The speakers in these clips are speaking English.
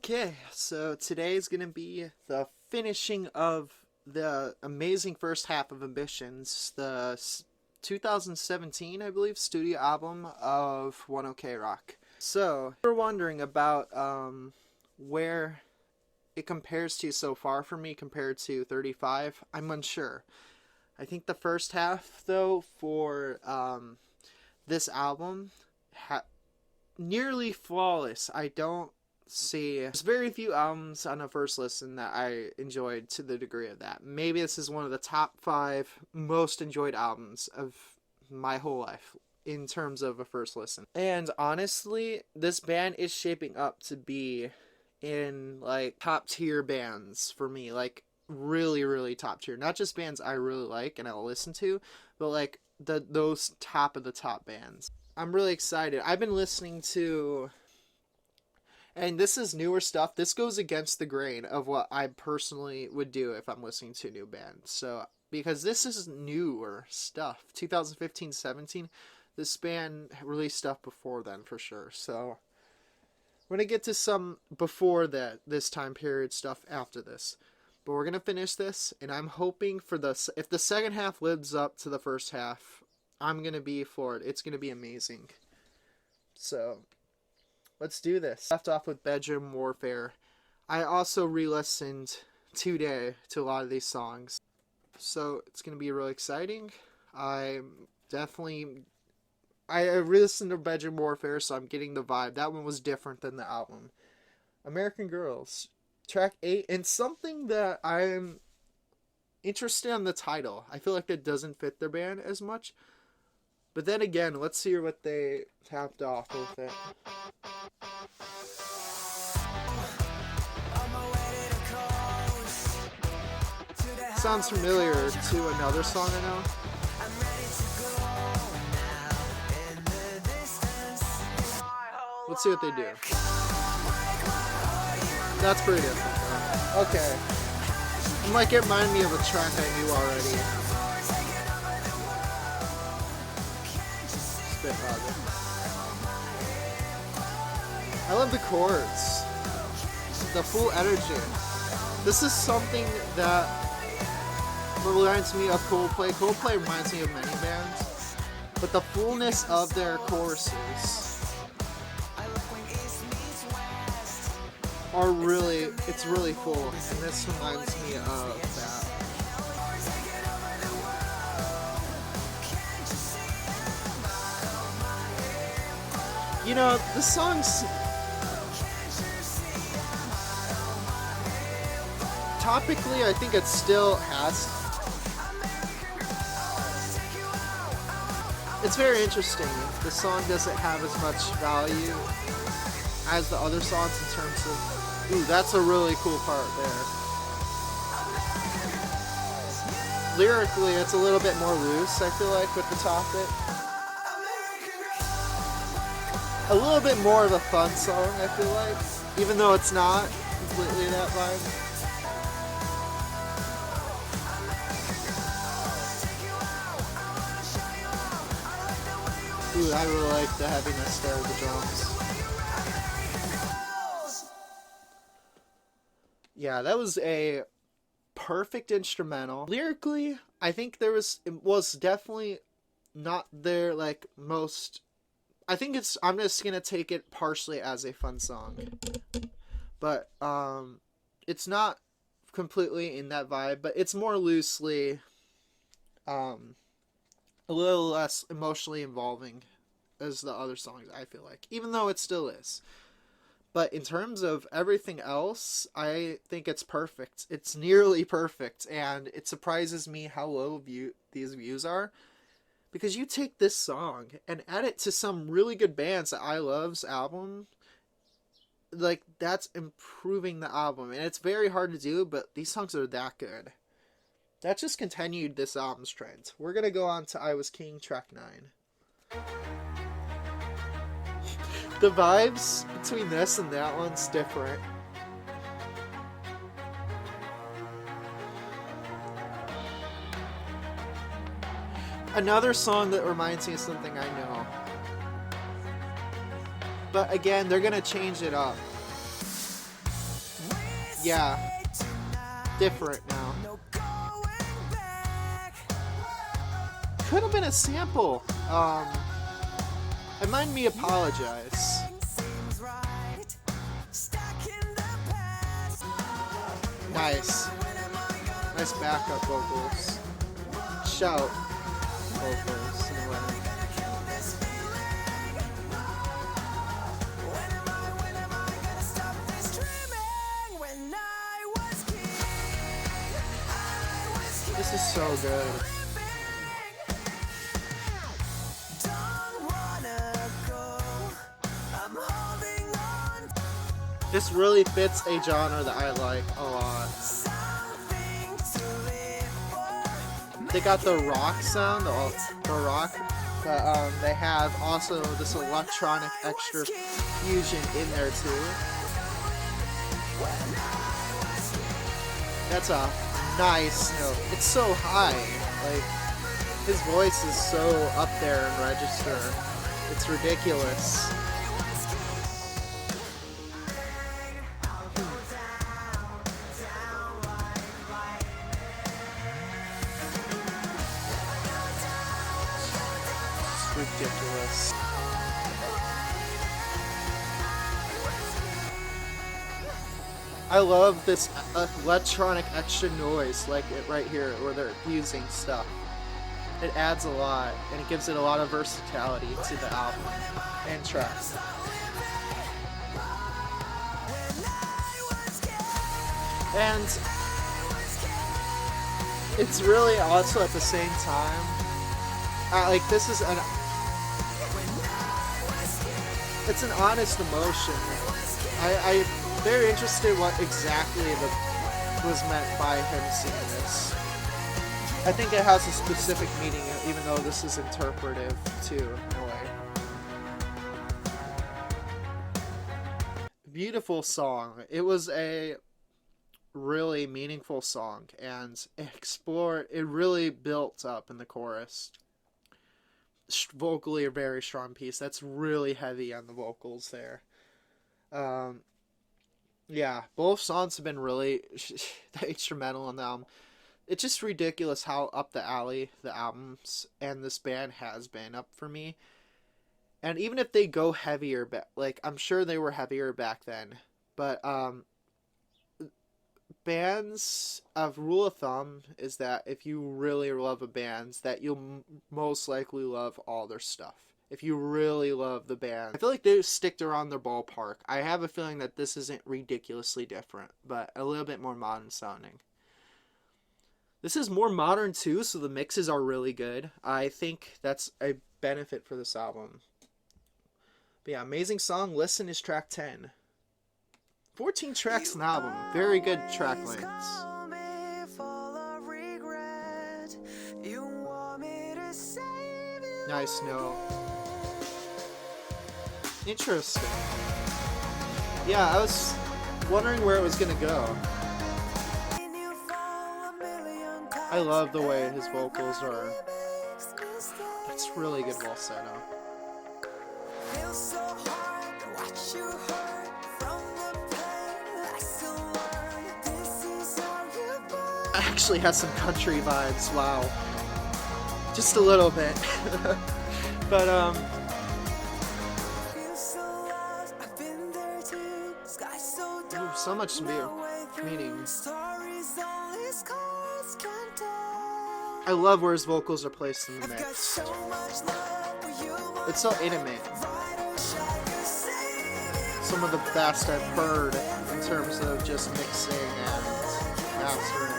Okay, so today is going to be the finishing of the amazing first half of Ambitions, the 2017, I believe, studio album of 1OK Rock. So, if you're wondering about where it compares to so far for me compared to 35, I'm unsure. I think the first half, though, for this album, nearly flawless. I don't see, there's very few albums on a first listen that I enjoyed to the degree of that. Maybe this is one of the top 5 most enjoyed albums of my whole life in terms of a first listen. And honestly, this band is shaping up to be in like top tier bands for me, like really top tier. Not just bands I really like and I'll listen to, but like those top of the top bands. I'm really excited. I've been listening to, and this is newer stuff. This goes against the grain of what I personally would do if I'm listening to a new band. So, because this is newer stuff. 2015-17, this band released stuff before then for sure. So, we're going to get to some before this time period stuff after this. But we're going to finish this, and I'm hoping for if the second half lives up to the first half, I'm going to be floored. It's going to be amazing. So, let's do this. Left off with Bedroom Warfare. I also re-listened today to a lot of these songs. So, it's going to be really exciting. I re-listened to Bedroom Warfare, so I'm getting the vibe. That one was different than the album. American Girls, track 8, and something that I'm interested in the title. I feel like that doesn't fit their band as much. But then again, let's hear what they tapped off with it. Sounds familiar to another song I know. Let's see what they do. That's pretty different though. Okay. It might remind me of a track I knew already. I love the chords, the full energy. This is something that reminds me of Coldplay. Coldplay reminds me of many bands, but the fullness of their choruses are it's really full, and this reminds me of that. You know, the songs topically, I think it still has. It's very interesting. The song doesn't have as much value as the other songs in terms of, ooh, that's a really cool part there. Lyrically, it's a little bit more loose, I feel like, with the topic. A little bit more of a fun song, I feel like, even though it's not completely that vibe. Ooh, I really like the heaviness there with the drums. Yeah, that was a perfect instrumental. Lyrically, I think it was definitely not their like most. I think I'm just gonna take it partially as a fun song, but it's not completely in that vibe, but it's more loosely, a little less emotionally involving as the other songs, I feel like, even though it still is. But in terms of everything else, I think it's perfect. It's nearly perfect, and it surprises me how low these views are. Because you take this song and add it to some really good bands that I love's album, like, that's improving the album. And it's very hard to do, but these songs are that good. That just continued this album's trend. We're going to go on to I Was King, track 9. The vibes between this and that one's different. Another song that reminds me of something I know. But again, they're going to change it up. yeah, different now. Could have been a sample. I mind me apologize. Nice. Nice backup vocals. Shout vocals in a way. This is so good. This really fits a genre that I like a lot. They got the rock sound, the rock, but they have also this electronic extra fusion in there too. That's a nice note. It's so high. Like, his voice is so up there in register. It's ridiculous. Ridiculous. I love this electronic extra noise, like it right here, where they're using stuff. It adds a lot, and it gives it a lot of versatility to the album and tracks. And it's really also at the same time, like, this is it's an honest emotion. I'm very interested what exactly was meant by him singing this. I think it has a specific meaning, even though this is interpretive too, in a way. Beautiful song. It was a really meaningful song, and it really built up in the chorus. Vocally a very strong piece. That's really heavy on the vocals there. Yeah, both songs have been really the instrumental on the album. It's just ridiculous how up the alley the albums and this band has been up for me. And even if they go heavier, like, I'm sure they were heavier back then, but bands, of rule of thumb is that if you really love a band, that you'll most likely love all their stuff. If you really love the band, I feel like they stick around their ballpark. I have a feeling that this isn't ridiculously different, but a little bit more modern sounding. This is more modern too, so the mixes are really good. I think that's a benefit for this album. But yeah, amazing song. Listen is track 10. 14 tracks in the album. Very good track lengths. Nice note. Interesting. Yeah, I was wondering where it was gonna go. I love the way his vocals are. It's really good falsetto. Actually has some country vibes. Wow, just a little bit. But ooh, so much meaning. I love where his vocals are placed in the mix. It's so intimate. Some of the best I've heard in terms of just mixing and mastering.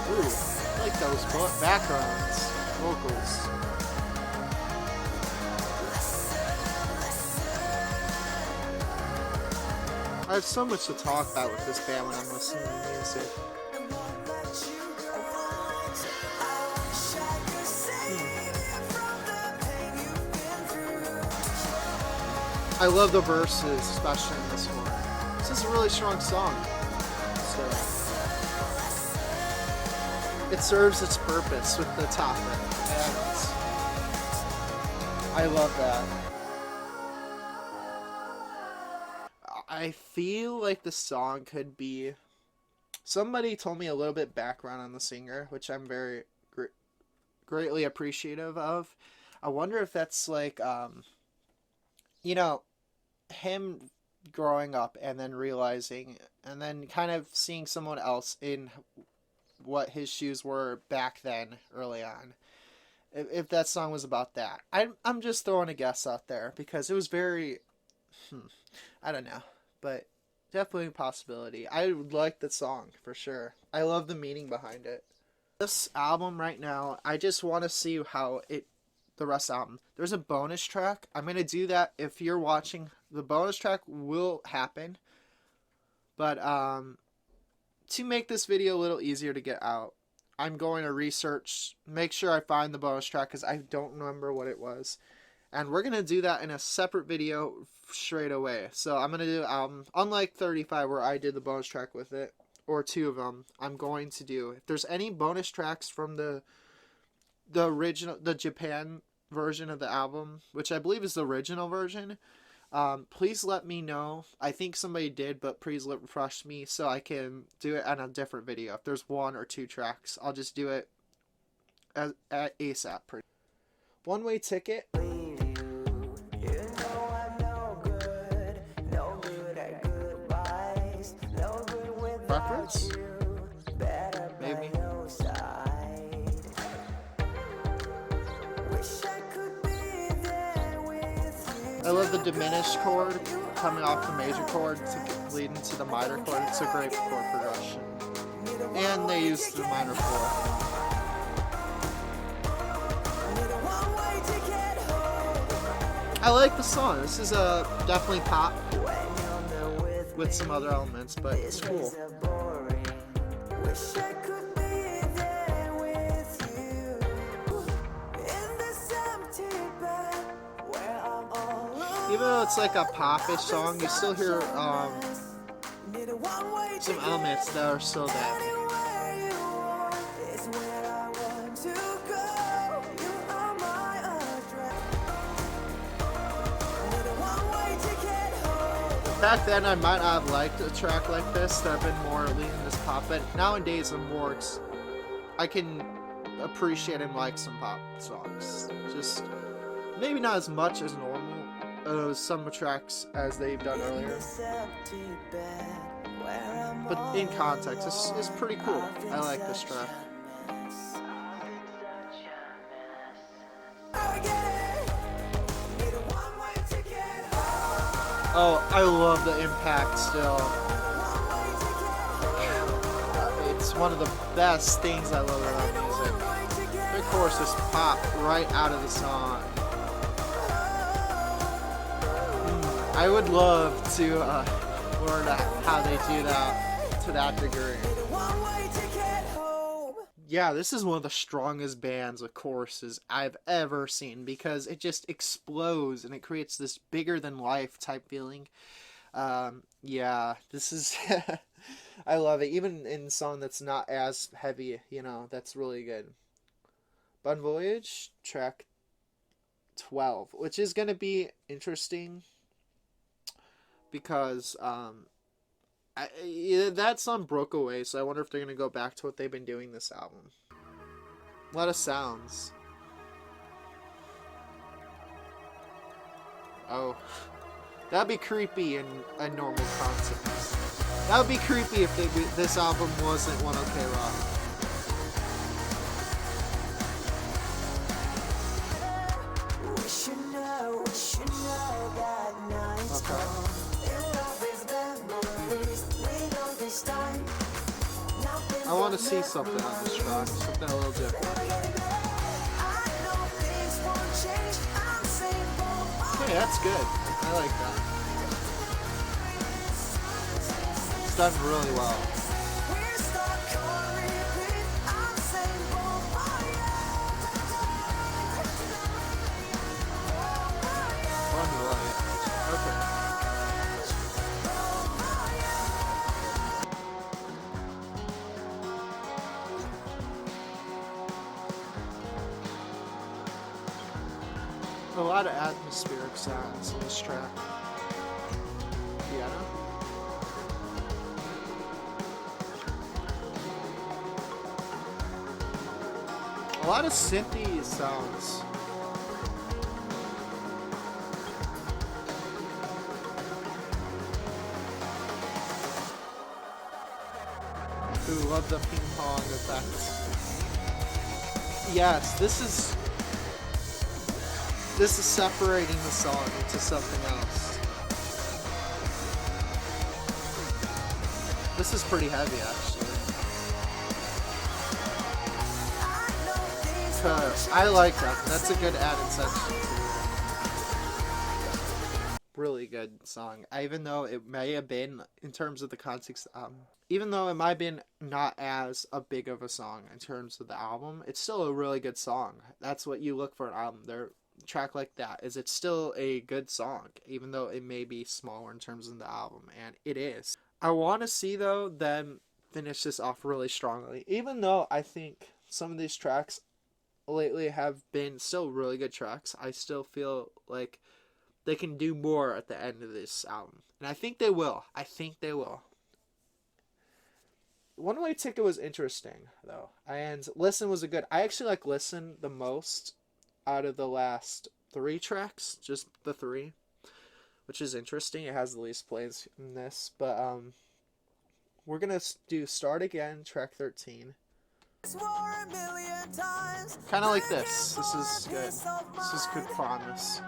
Ooh, I like those backgrounds, vocals. I have so much to talk about with this band when I'm listening to music. I love the verses, especially in this one. This is a really strong song. So it serves its purpose with the topic, and I love that. I feel like the song could be. Somebody told me a little bit background on the singer, which I'm very greatly appreciative of. I wonder if that's like, you know, him growing up and then realizing, and then kind of seeing someone else in what his shoes were back then, early on. If that song was about that. I'm just throwing a guess out there because it was very, I don't know, but definitely a possibility. I would like the song for sure. I love the meaning behind it. This album right now, I just want to see how the rest of the album. There's a bonus track. I'm going to do that if you're watching. The bonus track will happen. But to make this video a little easier to get out, I'm going to research, make sure I find the bonus track because I don't remember what it was. And we're going to do that in a separate video straight away. So I'm going to do the album, unlike 35 where I did the bonus track with it, or 2 of them, I'm going to do, if there's any bonus tracks from the original, the Japan version of the album, which I believe is the original version, please let me know. I think somebody did, but please refresh me so I can do it on a different video. If there's 1 or 2 tracks, I'll just do it at ASAP. One-Way Ticket. Preference? Maybe. I love the diminished chord coming off the major chord to lead into the minor chord. It's a great chord progression. And they use the minor 4. I like the song. This is definitely pop with some other elements, but it's cool. Even though it's like a popish song, you still hear some elements that are still there. Back then, I might not have liked a track like this. That I've been more leaning this pop, but nowadays I'm more. I can appreciate and like some pop songs. Just maybe not as much as normal, some tracks as they've done earlier. But in context, it's pretty cool. I like this track. Oh, I love the impact still. It's one of the best things I love about music. The chorus just pop right out of the song. I would love to learn how they do that to that degree. Yeah, this is one of the strongest bands of choruses I've ever seen because it just explodes and it creates this bigger than life type feeling. Yeah, this is I love it. Even in a song that's not as heavy, you know, that's really good. Bun Voyage, track 12, which is going to be interesting because that song broke away, so I wonder if they're going to go back to what they've been doing this album. A lot of sounds. Oh. That'd be creepy in a normal context. That would be creepy if this album wasn't One OK Rock. Okay. I want to see something on this track, something a little different. Okay, that's good. I like that. It's done really well. Bun Voyage. Okay. A lot of atmospheric sounds in this track. Piano. A lot of synthy sounds. Ooh, love the ping pong effects. Yes, this is separating the song into something else. This is pretty heavy, actually. Cause I like that. That's a good added section to it. Really good song. Even though it may have been, in terms of the context, even though it might have been not as a big of a song in terms of the album, it's still a really good song. That's what you look for in an album. A track like that is it's still a good song, even though it may be smaller in terms of the album, and it is. I want to see, though, them finish this off really strongly, even though I think some of these tracks lately have been still really good tracks. I still feel like they can do more at the end of this album, and I think they will. One Way Ticket was interesting, though, and Listen was a good... I actually like Listen the most out of the last 3 tracks, just the 3, which is interesting. It has the least plays in this, but we're gonna do Start Again, track 13. Kind of like this. This is good. This is good promise.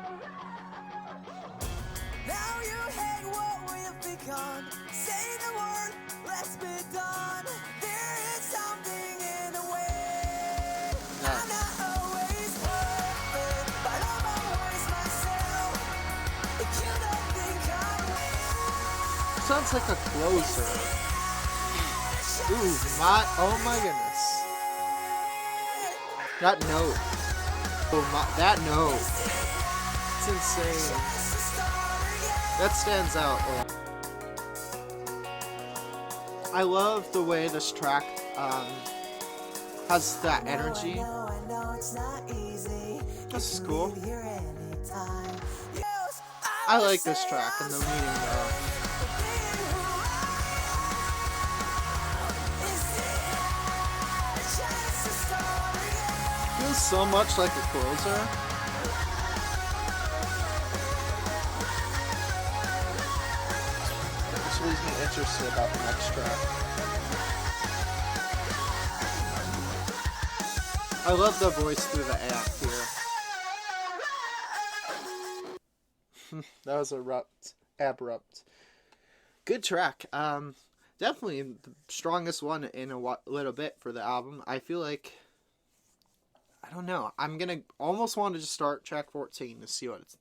Now you hate what we've become. Say the word, let's be done. There is something in the way. I'm not always perfect, but I'm always myself. If you don't think I will. Sounds like a closer. Ooh, oh my goodness. That note. That note. It's insane. That stands out. I love the way this track has that energy. This is cool. I like this track in the meeting though. Feels so much like a closer. Which leaves me interested about the next track. I love the voice through the amp here. That was abrupt. Good track. Definitely the strongest one in a little bit for the album. I feel like, I don't know. I'm gonna almost want to just start track 14 to see what it's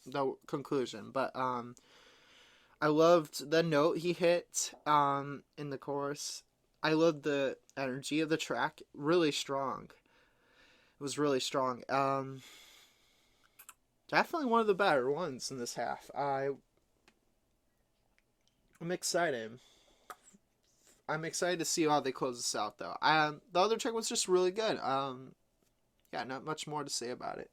the conclusion. But I loved the note he hit in the chorus. I loved the energy of the track. Really strong. It was really strong. Definitely one of the better ones in this half. I'm excited. I'm excited to see how they close this out, though. The other track was just really good. Yeah, not much more to say about it.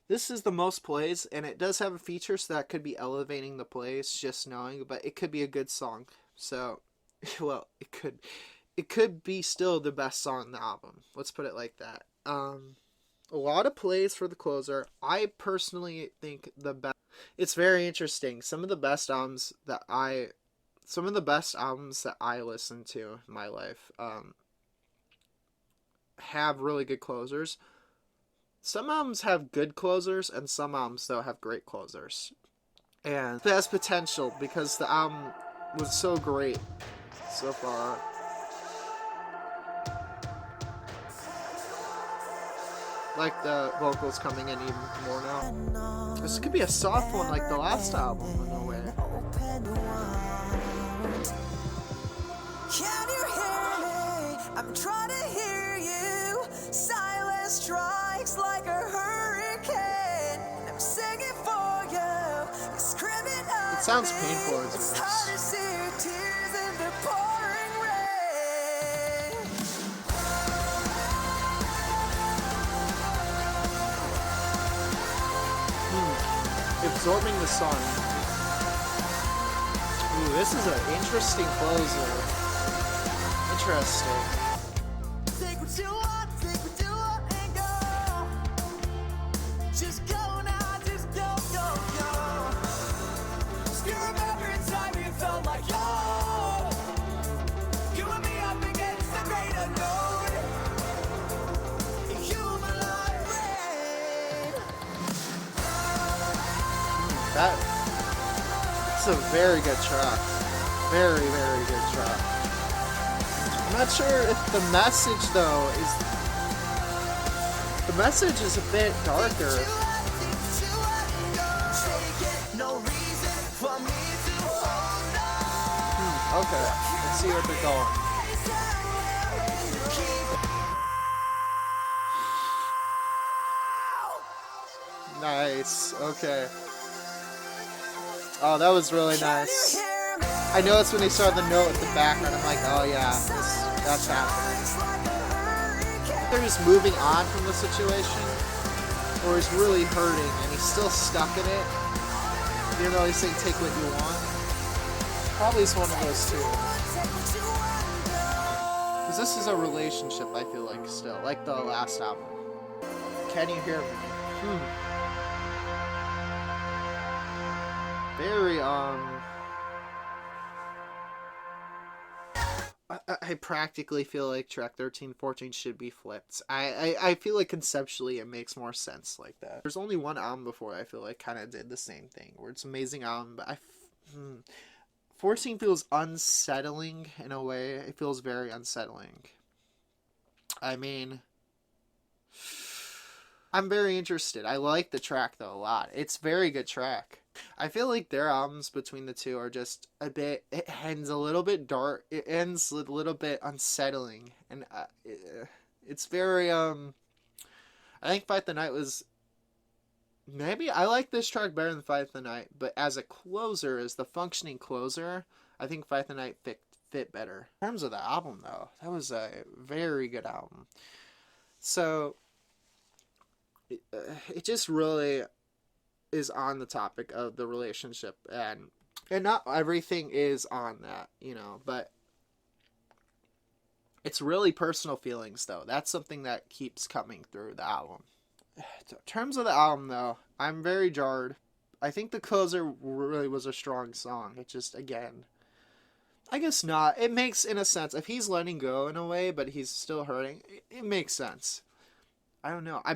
This is the most plays, and it does have a feature, so that could be elevating the plays, just knowing, but it could be a good song. So, well, it could be still the best song in the album. Let's put it like that. A lot of plays for the closer. I personally think the best. It's very interesting. Some of the best albums that I listen to in my life have really good closers. Some albums have good closers, and some albums don't have great closers. And it has potential because the album was so great so far. Like the vocals coming in even more now. This could be a soft one like the last album in a way. Can you hear me? I'm trying to hear you. Silence strikes like a hurricane. I'm singing for you. Screaming out. It sounds painful as it's hard to see your tears in the pouring rain. absorbing the song. Ooh, this is an interesting closer. Interesting. Take what you want, and go. Just go now, just go, go, go. Still remember a time you felt like home. You and me up against the great unknown. You my life red. That's a very good track. Very, very good track. I'm not sure if the message though is. The message is a bit darker. No reason for me to hold on. Okay, let's see what they're going. Nice. Okay. Oh, that was really nice. I noticed when they started the note at the background, I'm like, oh yeah, that's happening. They're just moving on from the situation, or he's really hurting and he's still stuck in it. Even though he's saying take what you want. Probably it's one of those two. Because this is a relationship, I feel like, still. Like the last album. Can you hear me? Very, I practically feel like track 13, 14 should be flipped. I feel like conceptually it makes more sense like that. There's only one album before I feel like kind of did the same thing, where it's an amazing album, but 14 feels unsettling in a way. It feels very unsettling. I mean, I'm very interested. I like the track though a lot. It's a very good track. I feel like their albums between the two are just a bit, it ends a little bit dark, it ends a little bit unsettling, and it's very, I think Fight the Night was, maybe, I like this track better than Fight the Night, but as a closer, as the functioning closer, I think Fight the Night fit better. In terms of the album though, that was a very good album. So, it just really is on the topic of the relationship, and not everything is on that, you know, but it's really personal feelings though. That's something that keeps coming through the album. In terms of the album though, I'm very jarred. I think the closer really was a strong song. It just, again, I guess not. It makes, in a sense, if he's letting go in a way, but he's still hurting, it makes sense. I don't know. I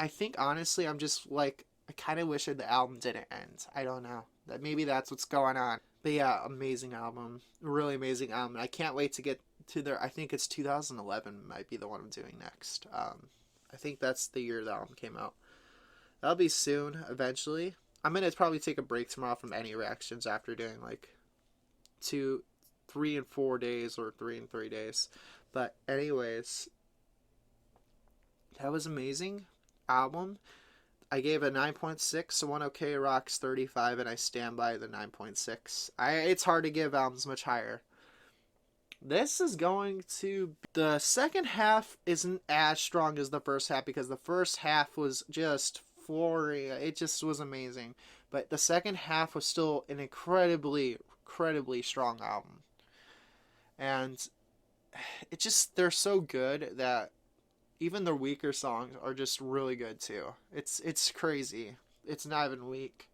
think honestly, I'm just like, I kind of wish that the album didn't end. I don't know. That maybe that's what's going on. But yeah, amazing album. Really amazing album. I can't wait to get to their, I think it's 2011 might be the one I'm doing next. I think that's the year the album came out. That'll be soon, eventually. I'm going to probably take a break tomorrow from any reactions after doing like 2, 3 and 4 days or 3 and 3 days. But anyways, that was amazing album. I gave a 9.6, so One OK Rock's 35, and I stand by the 9.6. It's hard to give albums much higher. This is going to... The second half isn't as strong as the first half, because the first half was just flooring. It just was amazing. But the second half was still an incredibly strong album. And it just... They're so good that even the weaker songs are just really good too. It's crazy. It's not even weak.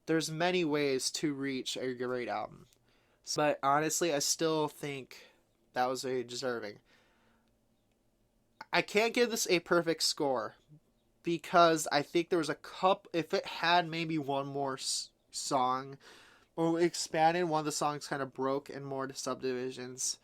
There's many ways to reach a great album. But honestly, I still think that was very deserving. I can't give this a perfect score, because I think there was a couple, if it had maybe one more song, or expanded, one of the songs kind of broke in more subdivisions,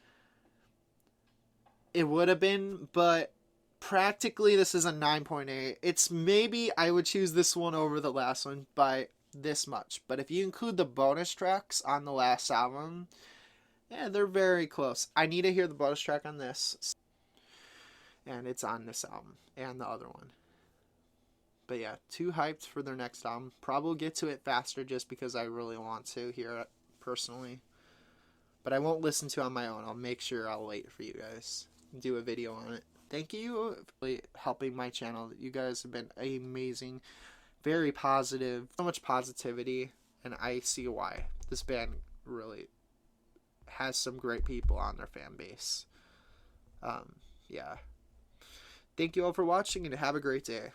it would have been, but practically this is a 9.8. It's maybe I would choose this one over the last one by this much. But if you include the bonus tracks on the last album, yeah, they're very close. I need to hear the bonus track on this. And it's on this album and the other one. But yeah, too hyped for their next album. Probably get to it faster just because I really want to hear it personally. But I won't listen to it on my own. I'll make sure I'll wait for you guys. Do a video on it. Thank you for helping my channel. You guys have been amazing. very positive, so much positivity, and I see why this band really has some great people on their fan base. Yeah. Thank you all for watching, and have a great day.